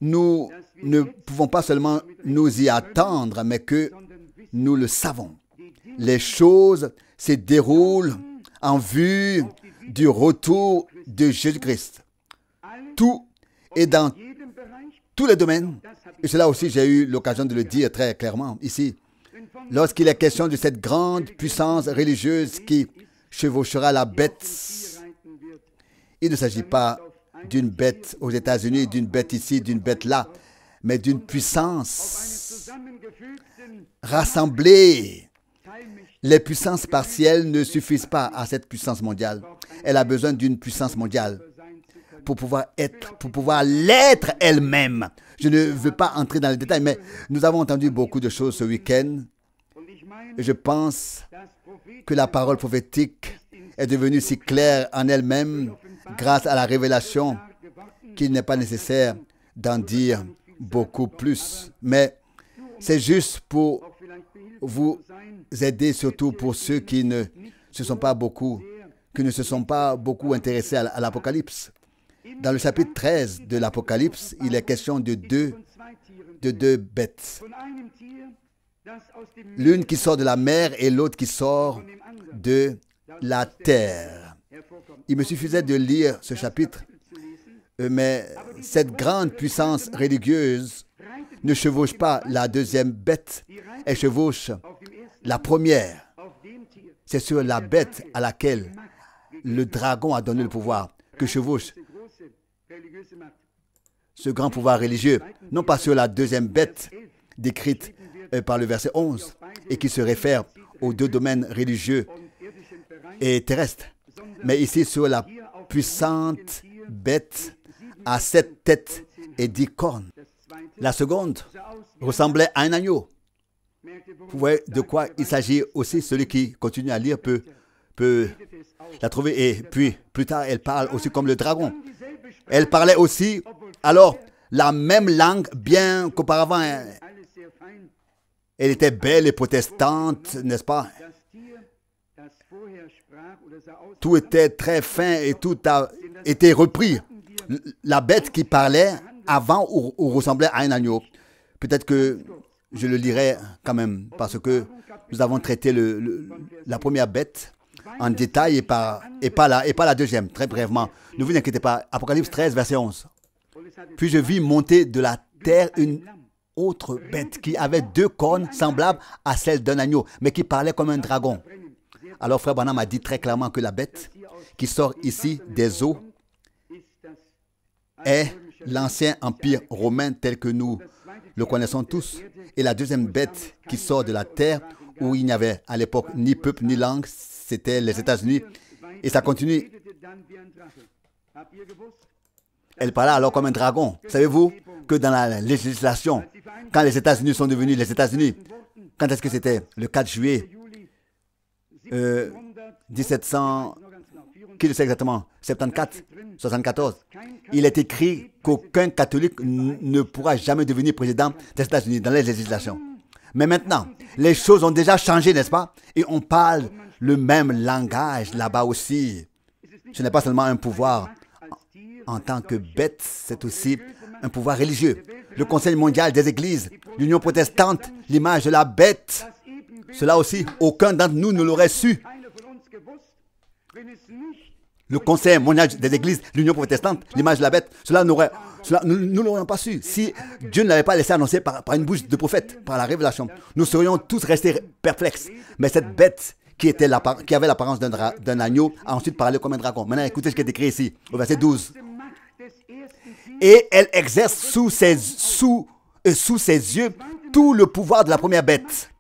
nous ne pouvons pas seulement nous y attendre, mais que nous le savons. Les choses se déroulent en vue du retour de Jésus-Christ. Tout est dans tous les domaines. Et cela aussi, j'ai eu l'occasion de le dire très clairement ici. Lorsqu'il est question de cette grande puissance religieuse qui chevauchera la bête, il ne s'agit pas d'une bête aux États-Unis, d'une bête ici, d'une bête là, mais d'une puissance rassemblée. Les puissances partielles ne suffisent pas à cette puissance mondiale. Elle a besoin d'une puissance mondiale pour pouvoir l'être elle-même. Je ne veux pas entrer dans les détails, mais nous avons entendu beaucoup de choses ce week-end. Et je pense que la parole prophétique est devenue si claire en elle-même grâce à la révélation qu'il n'est pas nécessaire d'en dire beaucoup plus. Mais c'est juste pour vous aider, surtout pour ceux qui ne se sont pas beaucoup intéressés à l'Apocalypse. Dans le chapitre 13 de l'Apocalypse, il est question de deux bêtes. L'une qui sort de la mer et l'autre qui sort de la terre. Il me suffisait de lire ce chapitre, mais cette grande puissance religieuse ne chevauche pas la deuxième bête, elle chevauche la première. C'est sur la bête à laquelle le dragon a donné le pouvoir que chevauche ce grand pouvoir religieux, non pas sur la deuxième bête décrite par le verset 11 et qui se réfère aux deux domaines religieux et terrestres, mais ici sur la puissante bête à 7 têtes et 10 cornes. La seconde ressemblait à un agneau. Vous voyez de quoi il s'agit aussi. Celui qui continue à lire peut la trouver. Et puis, plus tard, elle parle aussi comme le dragon. Elle parlait aussi, alors, la même langue, bien qu'auparavant, elle était belle et protestante, n'est-ce pas? Tout était très fin et tout a été repris. La bête qui parlait avant ou ressemblait à un agneau. Peut-être que je le lirai quand même, parce que nous avons traité la première bête en détail et pas la deuxième, très brièvement. Ne vous inquiétez pas. Apocalypse 13, verset 11. Puis je vis monter de la terre une autre bête qui avait 2 cornes semblables à celles d'un agneau, mais qui parlait comme un dragon. Alors Frère Branham a dit très clairement que la bête qui sort ici des eaux est l'ancien empire romain tel que nous le connaissons tous. Et la deuxième bête qui sort de la terre, où il n'y avait à l'époque ni peuple ni langue, c'était les États-Unis. Et ça continue. Elle parlait alors comme un dragon. Savez-vous que dans la législation, quand les États-Unis sont devenus les États-Unis, quand est-ce que c'était? Le 4 juillet 1700, qui le sait exactement? 74, 74. Il est écrit qu'aucun catholique ne pourra jamais devenir président des États-Unis dans les législations. Mais maintenant, les choses ont déjà changé, n'est-ce pas? Et on parle le même langage là-bas aussi. Ce n'est pas seulement un pouvoir en tant que bête, c'est aussi un pouvoir religieux. Le Conseil mondial des églises, l'Union protestante, l'image de la bête, cela aussi, aucun d'entre nous ne l'aurait su. Le Conseil mondial des églises, l'Union protestante, l'image de la bête, nous ne l'aurions pas su. Si Dieu ne l'avait pas laissé annoncer par une bouche de prophète, par la révélation, nous serions tous restés perplexes. Mais cette bête qui avait l'apparence d'un agneau, a ensuite parlé comme un dragon. Maintenant, écoutez ce qui est écrit ici, au verset 12. Et elle exerce sous ses yeux tout le pouvoir de la première bête.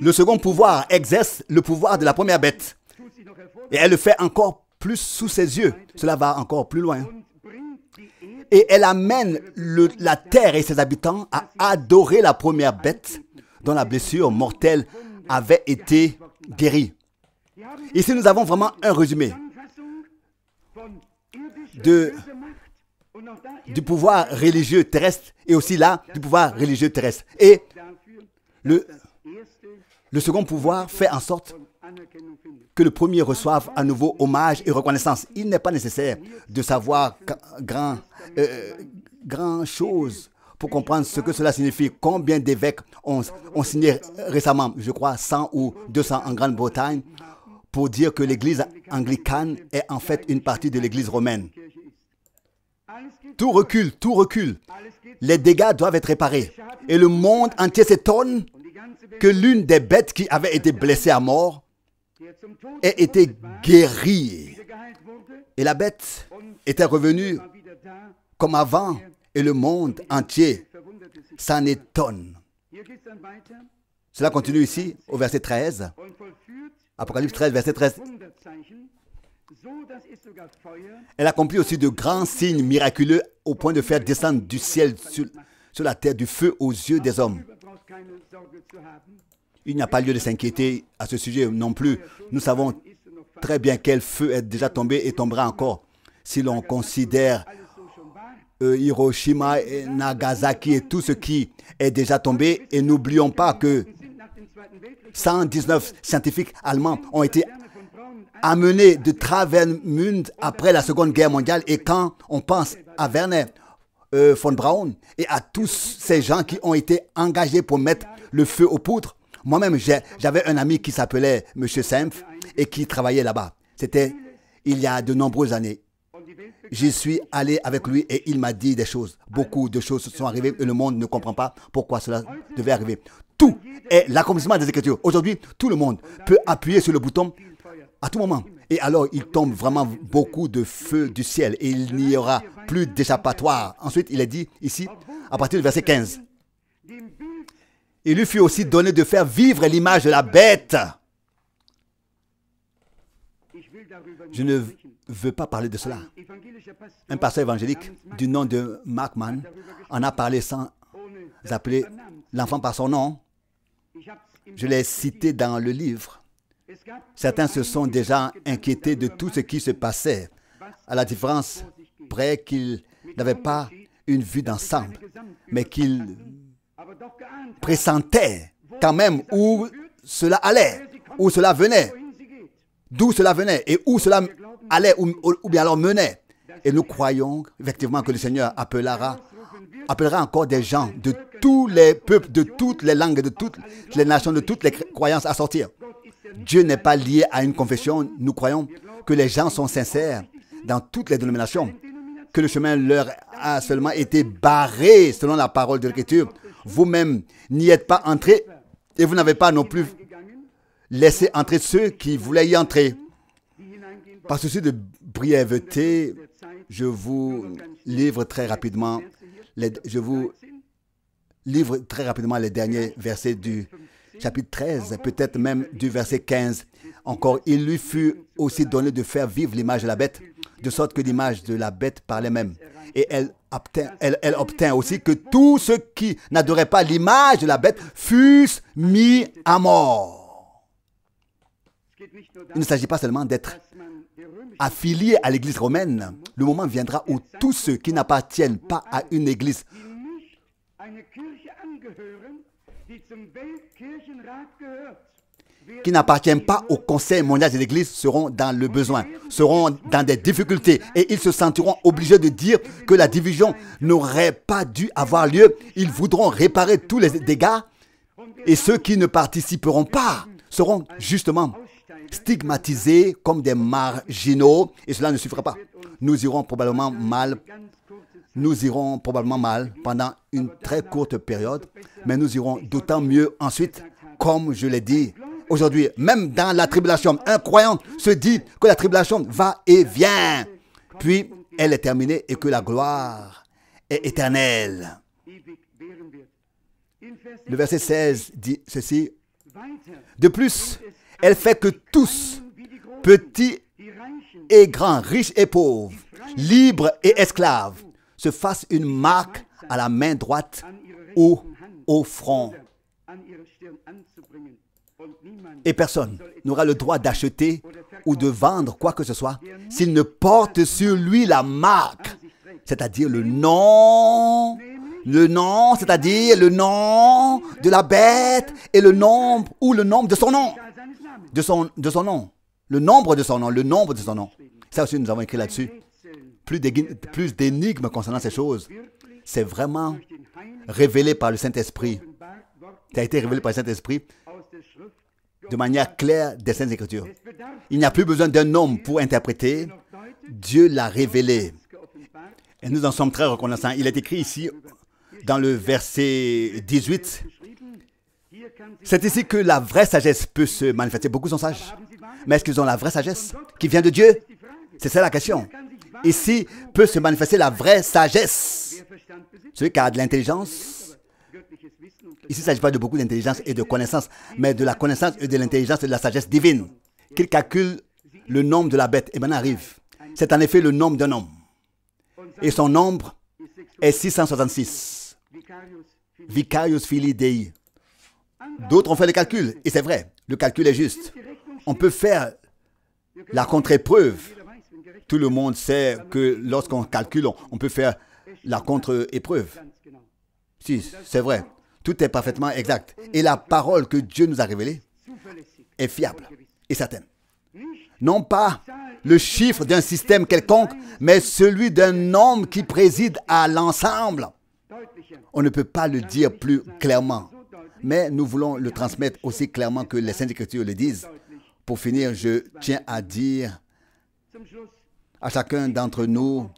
Le second pouvoir exerce le pouvoir de la première bête. Et elle le fait encore plus sous ses yeux. Cela va encore plus loin. Et elle amène la terre et ses habitants à adorer la première bête dont la blessure mortelle avait été guérie. Ici, nous avons vraiment un résumé du pouvoir religieux terrestre et aussi là, du pouvoir religieux terrestre. Et le second pouvoir fait en sorte que le premier reçoive à nouveau hommage et reconnaissance. Il n'est pas nécessaire de savoir grand chose pour comprendre ce que cela signifie. Combien d'évêques ont signé récemment, je crois 100 ou 200 en Grande-Bretagne, pour dire que l'église anglicane est en fait une partie de l'église romaine. Tout recule, tout recule. Les dégâts doivent être réparés. Et le monde entier s'étonne que l'une des bêtes qui avait été blessée à mort ait été guérie. Et la bête était revenue comme avant et le monde entier s'en étonne. Cela continue ici au verset 13. Apocalypse 13, verset 13. Elle accomplit aussi de grands signes miraculeux au point de faire descendre du ciel sur la terre du feu aux yeux des hommes. Il n'y a pas lieu de s'inquiéter à ce sujet non plus. Nous savons très bien quel feu est déjà tombé et tombera encore. Si l'on considère Hiroshima et Nagasaki et tout ce qui est déjà tombé, et n'oublions pas que 119 scientifiques allemands ont été amenés de Travemünde après la Seconde Guerre mondiale. Et quand on pense à Werner von Braun et à tous ces gens qui ont été engagés pour mettre le feu aux poutres, moi-même j'avais un ami qui s'appelait M. Sempf et qui travaillait là-bas. C'était il y a de nombreuses années. J'y suis allé avec lui et il m'a dit des choses. Beaucoup de choses sont arrivées et le monde ne comprend pas pourquoi cela devait arriver. Tout est l'accomplissement des Écritures. Aujourd'hui, tout le monde peut appuyer sur le bouton à tout moment. Et alors, il tombe vraiment beaucoup de feu du ciel et il n'y aura plus d'échappatoire. Ensuite, il est dit ici, à partir du verset 15. Il lui fut aussi donné de faire vivre l'image de la bête. Je ne veux pas parler de cela. Un pasteur évangélique du nom de Mark Mann en a parlé sans appeler l'enfant par son nom. Je l'ai cité dans le livre. Certains se sont déjà inquiétés de tout ce qui se passait, à la différence près qu'ils n'avaient pas une vue d'ensemble, mais qu'ils pressentaient quand même où cela allait, où cela venait, d'où cela venait et où cela allait ou bien alors menait. Et nous croyons effectivement que le Seigneur appellera encore des gens de tous les peuples, de toutes les langues, de toutes les nations, de toutes les croyances à sortir. Dieu n'est pas lié à une confession. Nous croyons que les gens sont sincères dans toutes les dénominations, que le chemin leur a seulement été barré selon la parole de l'Écriture. Vous-même n'y êtes pas entrés et vous n'avez pas non plus laissé entrer ceux qui voulaient y entrer. Par souci de brièveté, je vous livre très rapidement les derniers versets du chapitre 13, peut-être même du verset 15. Encore, il lui fut aussi donné de faire vivre l'image de la bête, de sorte que l'image de la bête parlait même. Et elle obtint aussi que tous ceux qui n'adoraient pas l'image de la bête fussent mis à mort. Il ne s'agit pas seulement d'être affilié à l'église romaine. Le moment viendra où tous ceux qui n'appartiennent pas à une église qui n'appartiennent pas au Conseil mondial de l'Église seront dans le besoin, seront dans des difficultés et ils se sentiront obligés de dire que la division n'aurait pas dû avoir lieu. Ils voudront réparer tous les dégâts et ceux qui ne participeront pas seront justement stigmatisés comme des marginaux et cela ne suffira pas. Nous irons probablement mal pendant une très courte période, mais nous irons d'autant mieux ensuite, comme je l'ai dit, Aujourd'hui, même dans la tribulation, un croyant se dit que la tribulation va et vient, puis elle est terminée et que la gloire est éternelle. Le verset 16 dit ceci. De plus, elle fait que tous, petits et grands, riches et pauvres, libres et esclaves, se fassent une marque à la main droite ou au front. Et personne n'aura le droit d'acheter ou de vendre quoi que ce soit s'il ne porte sur lui la marque, c'est-à-dire le nom, c'est-à-dire le nom de la bête et le nombre ou le nombre de son nom, de son nom, le nombre de son nom. Ça aussi, nous avons écrit là-dessus. Plus d'énigmes concernant ces choses. C'est vraiment révélé par le Saint-Esprit. Ça a été révélé par le Saint-Esprit de manière claire des Saintes Écritures. Il n'y a plus besoin d'un homme pour interpréter. Dieu l'a révélé. Et nous en sommes très reconnaissants. Il est écrit ici, dans le verset 18, c'est ici que la vraie sagesse peut se manifester. Beaucoup sont sages. Mais est-ce qu'ils ont la vraie sagesse qui vient de Dieu? C'est ça la question. Ici peut se manifester la vraie sagesse. Celui qui a de l'intelligence. Ici, il ne s'agit pas de beaucoup d'intelligence et de connaissance, mais de la connaissance et de l'intelligence et de la sagesse divine. Qu'il calcule le nombre de la bête. Et maintenant arrive. C'est en effet le nombre d'un homme. Et son nombre est 666. Vicarius Filii Dei. D'autres ont fait le calcul. Et c'est vrai, le calcul est juste. On peut faire la contre-épreuve. Tout le monde sait que lorsqu'on calcule, on peut faire la contre-épreuve. Si, c'est vrai. Tout est parfaitement exact. Et la parole que Dieu nous a révélée est fiable et certaine. Non pas le chiffre d'un système quelconque, mais celui d'un homme qui préside à l'ensemble. On ne peut pas le dire plus clairement, mais nous voulons le transmettre aussi clairement que les Saintes Écritures le disent. Pour finir, je tiens à dire à chacun d'entre nous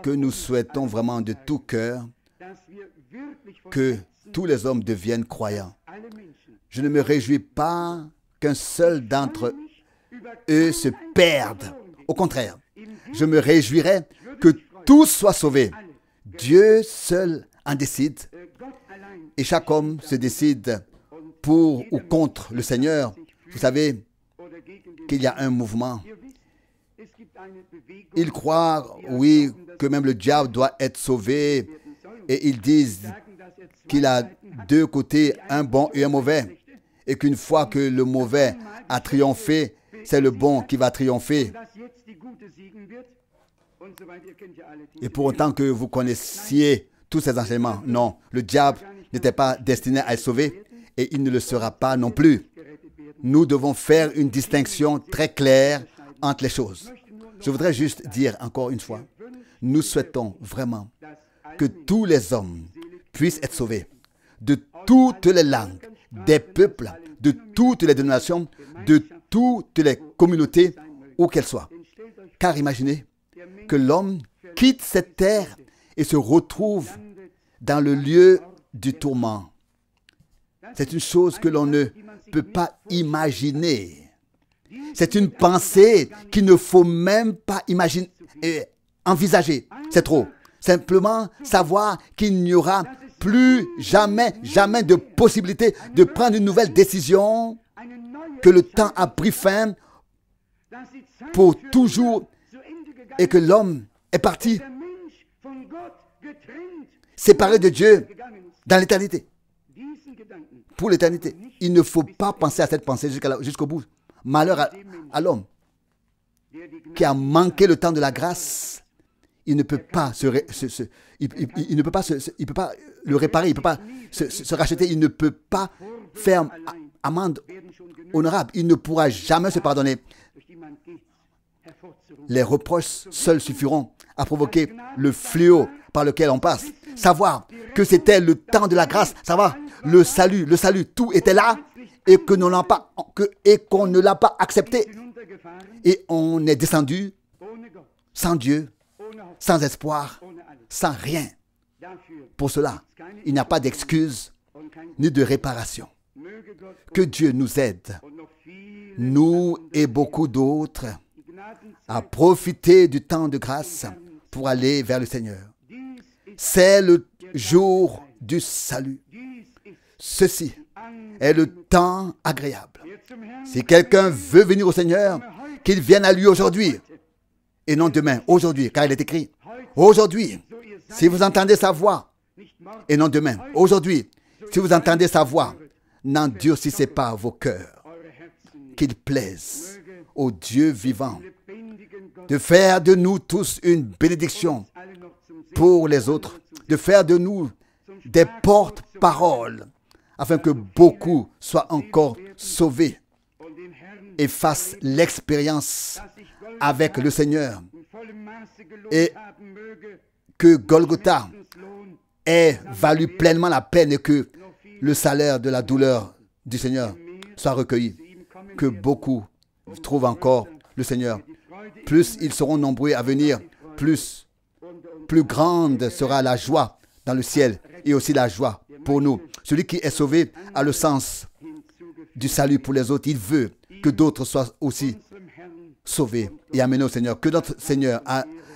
que nous souhaitons vraiment de tout cœur que tous les hommes deviennent croyants. Je ne me réjouis pas qu'un seul d'entre eux se perde. Au contraire, je me réjouirais que tous soient sauvés. Dieu seul en décide et chaque homme se décide pour ou contre le Seigneur. Vous savez qu'il y a un mouvement. Ils croient, oui, que même le diable doit être sauvé et ils disent qu'il a deux côtés, un bon et un mauvais, et qu'une fois que le mauvais a triomphé, c'est le bon qui va triompher. Et pour autant que vous connaissiez tous ces enseignements, non, le diable n'était pas destiné à être sauvé et il ne le sera pas non plus. Nous devons faire une distinction très claire entre les choses. Je voudrais juste dire encore une fois, nous souhaitons vraiment que tous les hommes puissent être sauvés de toutes les langues, des peuples, de toutes les dénominations, de toutes les communautés, où qu'elles soient. Car imaginez que l'homme quitte cette terre et se retrouve dans le lieu du tourment. C'est une chose que l'on ne peut pas imaginer. C'est une pensée qu'il ne faut même pas imaginer, envisager. C'est trop. Simplement savoir qu'il n'y aura plus jamais de possibilité de prendre une nouvelle décision, que le temps a pris fin pour toujours et que l'homme est parti séparé de Dieu dans l'éternité. Pour l'éternité. Il ne faut pas penser à cette pensée jusqu'au bout. Malheur à l'homme qui a manqué le temps de la grâce. Il ne peut pas il ne peut pas le réparer, il ne peut pas se racheter, il ne peut pas faire amende honorable. Il ne pourra jamais se pardonner. Les reproches seuls suffiront à provoquer le fléau par lequel on passe. Savoir que c'était le temps de la grâce, savoir le salut, tout était là et qu'on ne l'a pas accepté. Et on est descendu sans Dieu, sans espoir, sans rien. Pour cela, il n'y a pas d'excuse ni de réparation. Que Dieu nous aide, nous et beaucoup d'autres, à profiter du temps de grâce pour aller vers le Seigneur. C'est le jour du salut. Ceci est le temps agréable. Si quelqu'un veut venir au Seigneur, qu'il vienne à lui aujourd'hui et non demain, aujourd'hui, car il est écrit aujourd'hui. Si vous entendez sa voix et non demain, aujourd'hui, si vous entendez sa voix, n'endurcissez pas vos cœurs. Qu'il plaise au Dieu vivant de faire de nous tous une bénédiction pour les autres, de faire de nous des porte-paroles afin que beaucoup soient encore sauvés et fassent l'expérience avec le Seigneur et que Golgotha ait valu pleinement la peine et que le salaire de la douleur du Seigneur soit recueilli. Que beaucoup trouvent encore le Seigneur. Plus ils seront nombreux à venir, plus grande sera la joie dans le ciel et aussi la joie pour nous. Celui qui est sauvé a le sens du salut pour les autres. Il veut que d'autres soient aussi sauvés et amenés au Seigneur. Que notre Seigneur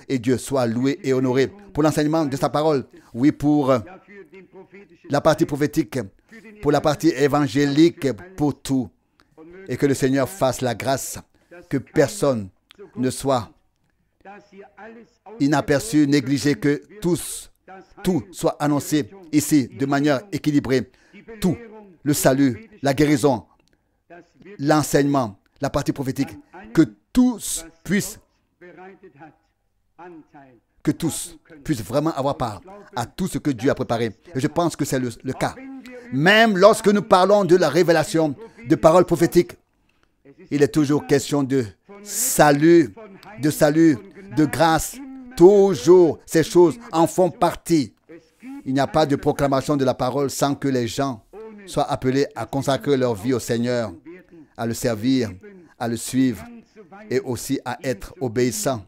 et Dieu soient loués et honorés pour l'enseignement de sa parole. Oui, pour la partie prophétique, pour la partie évangélique, pour tout. Et que le Seigneur fasse la grâce, que personne ne soit inaperçu, négligé, que tout soit annoncé ici de manière équilibrée. Tout, le salut, la guérison, l'enseignement, la partie prophétique, que tous puissent vraiment avoir part à tout ce que Dieu a préparé. Et je pense que c'est le cas. Même lorsque nous parlons de la révélation, de paroles prophétiques, il est toujours question de salut, de grâce. Toujours, ces choses en font partie. Il n'y a pas de proclamation de la parole sans que les gens soient appelés à consacrer leur vie au Seigneur, à le servir, à le suivre et aussi à être obéissants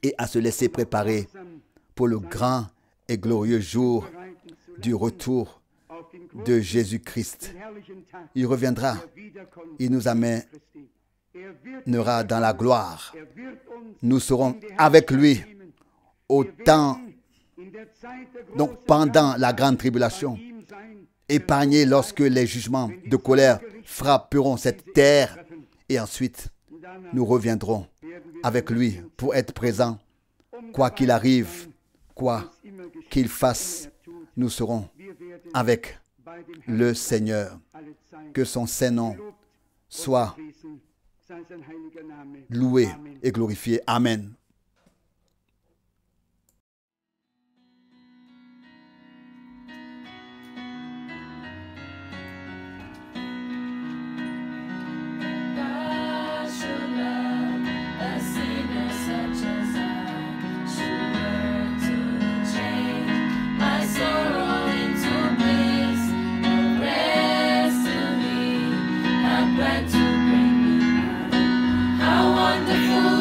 et à se laisser préparer pour le grand et glorieux jour du retour de Jésus-Christ. Il reviendra, il nous amènera dans la gloire. Nous serons avec lui au temps, donc pendant la grande tribulation, épargnés lorsque les jugements de colère frapperont cette terre et ensuite nous reviendrons avec lui pour être présents. Quoi qu'il arrive, quoi qu'il fasse, nous serons avec le Seigneur. Que son Saint-Nom soit loué et glorifié. Amen. How wonderful